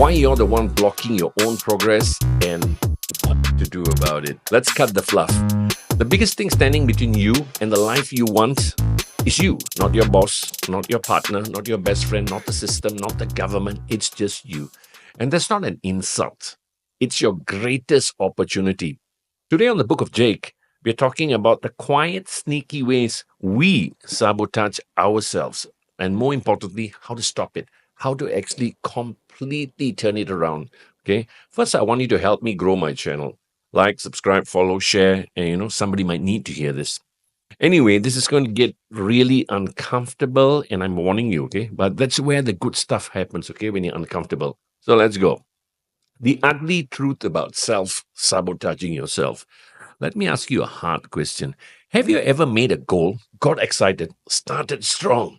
why you're the one blocking your own progress, and what to do about it. Let's cut the fluff. The biggest thing standing between you and the life you want is you, not your boss, not your partner, not your best friend, not the system, not the government. It's just you. And that's not an insult, it's your greatest opportunity. Today on the Book of Jake, we're talking about the quiet, sneaky ways we sabotage ourselves, and more importantly, how to stop it, how to actually completely turn it around. Okay. First, I want you to help me grow my channel. Like, subscribe, follow, share, and somebody might need to hear this. Anyway, this is going to get really uncomfortable, and I'm warning you, okay? But that's where the good stuff happens, okay, when you're uncomfortable. So let's go. The ugly truth about self-sabotaging yourself. Let me ask you a hard question. Have you ever made a goal, got excited, started strong,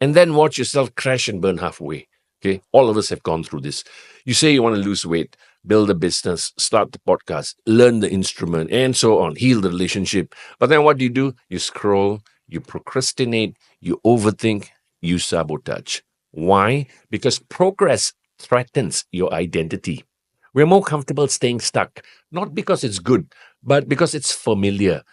and then watch yourself crash and burn halfway? Okay, all of us have gone through this. You say you want to lose weight, build a business, start the podcast, learn the instrument, and so on, heal the relationship. But then what do? You scroll, you procrastinate, you overthink, you sabotage. Why? Because progress threatens your identity. We're more comfortable staying stuck, not because it's good, but because it's familiar.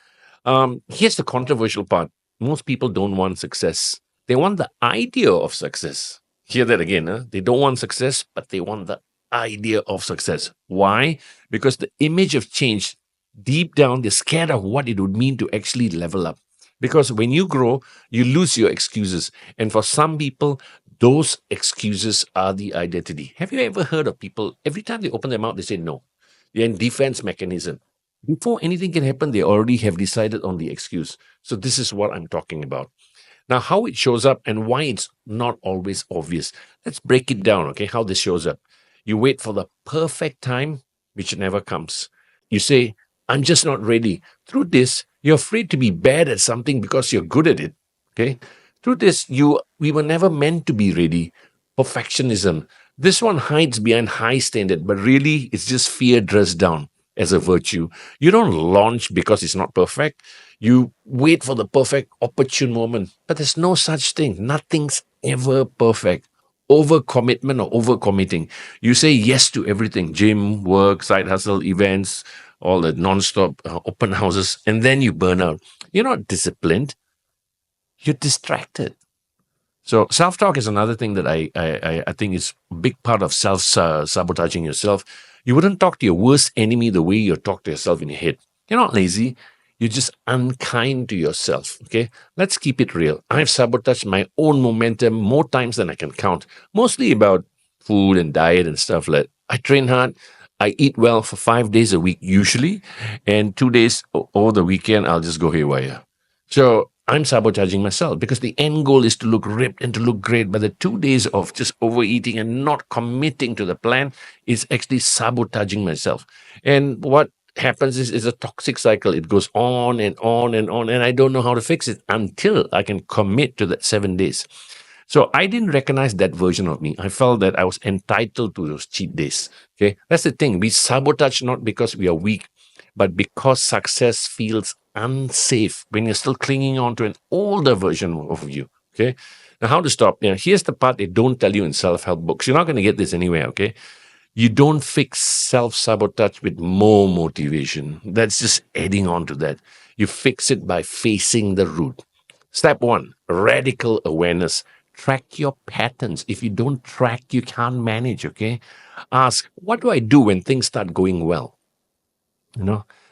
Here's the controversial part. Most people don't want success. They want the idea of success. Hear that again. Huh? They don't want success, but they want the idea of success. Why? Because the image of change, deep down, they're scared of what it would mean to actually level up. Because when you grow, you lose your excuses. And for some people, those excuses are the identity. Have you ever heard of people, every time they open their mouth, they say no? They're in defense mechanism. Before anything can happen, they already have decided on the excuse. So this is what I'm talking about. Now, how it shows up and why it's not always obvious. Let's break it down, okay, how this shows up. You wait for the perfect time, which never comes. You say, I'm just not ready. Through this, you're afraid to be bad at something because you're good at it, okay? Through this, we were never meant to be ready. Perfectionism. This one hides behind high standard, but really it's just fear dressed down as a virtue. You don't launch because it's not perfect. You wait for the perfect opportune moment, but there's no such thing. Nothing's ever perfect. Overcommitment or overcommitting. You say yes to everything: gym, work, side hustle, events, all the non-stop open houses, and then you burn out. You're not disciplined. You're distracted. So self-talk is another thing that I think is a big part of self-sabotaging yourself. You wouldn't talk to your worst enemy the way you talk to yourself in your head. You're not lazy. You're just unkind to yourself, okay? Let's keep it real. I've sabotaged my own momentum more times than I can count, mostly about food and diet and stuff like that. I train hard. I eat well for 5 days a week usually, and 2 days over the weekend, I'll just go haywire. So I'm sabotaging myself because the end goal is to look ripped and to look great. But the 2 days of just overeating and not committing to the plan is actually sabotaging myself. And what happens is a toxic cycle. It goes on and on and on. And I don't know how to fix it until I can commit to that 7 days. So I didn't recognize that version of me. I felt that I was entitled to those cheat days. Okay. That's the thing. We sabotage not because we are weak, but because success feels unsafe when you're still clinging on to an older version of you. Okay. Now, how to stop? Here's the part they don't tell you in self-help books. You're not going to get this anywhere. Okay. You don't fix self-sabotage with more motivation. That's just adding on to that. You fix it by facing the root. Step one, radical awareness. Track your patterns. If you don't track, you can't manage, okay? Ask, what do I do when things start going well?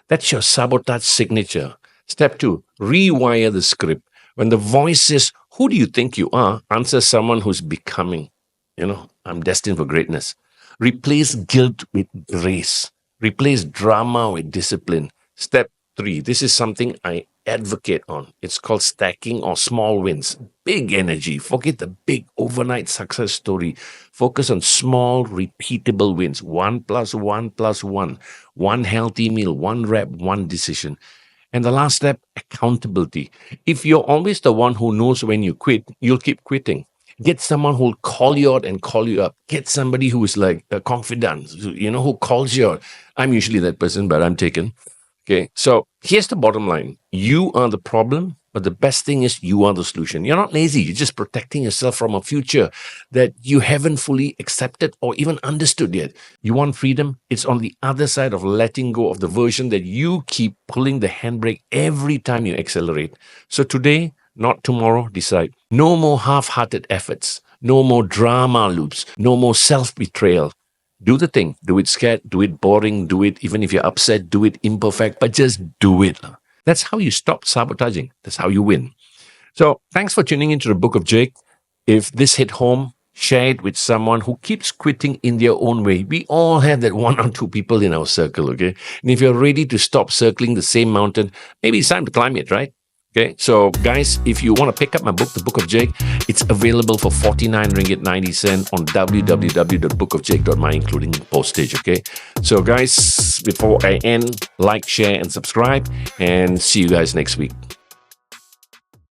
That's your sabotage signature. Step two, rewire the script. When the voice says, who do you think you are? Answer someone who's becoming. I'm destined for greatness. Replace guilt with grace. Replace drama with discipline. Step three, this is something I advocate on. It's called stacking or small wins. Big energy. Forget the big overnight success story. Focus on small, repeatable wins. 1 + 1 + 1. One healthy meal, one rep, one decision. And the last step, accountability. If you're always the one who knows when you quit, you'll keep quitting. Get someone who'll call you out and call you up. Get somebody who is like a confidant, who calls you out. I'm usually that person, but I'm taken. Okay, so here's the bottom line. You are the problem. But the best thing is you are the solution. You're not lazy. You're just protecting yourself from a future that you haven't fully accepted or even understood yet. You want freedom? It's on the other side of letting go of the version that you keep pulling the handbrake every time you accelerate. So today, not tomorrow, decide. No more half-hearted efforts. No more drama loops. No more self-betrayal. Do the thing. Do it scared. Do it boring. Do it even if you're upset. Do it imperfect. But just do it. That's how you stop sabotaging. That's how you win. So thanks for tuning into the Book of Jake. If this hit home, share it with someone who keeps quitting in their own way. We all have that one or two people in our circle, okay? And if you're ready to stop circling the same mountain, maybe it's time to climb it, right? Okay, so guys, if you want to pick up my book, The Book of Jake, it's available for 49 ringgit 90 cent on www.bookofjake.my, including postage, okay? So guys, before I end, like, share, and subscribe, and see you guys next week.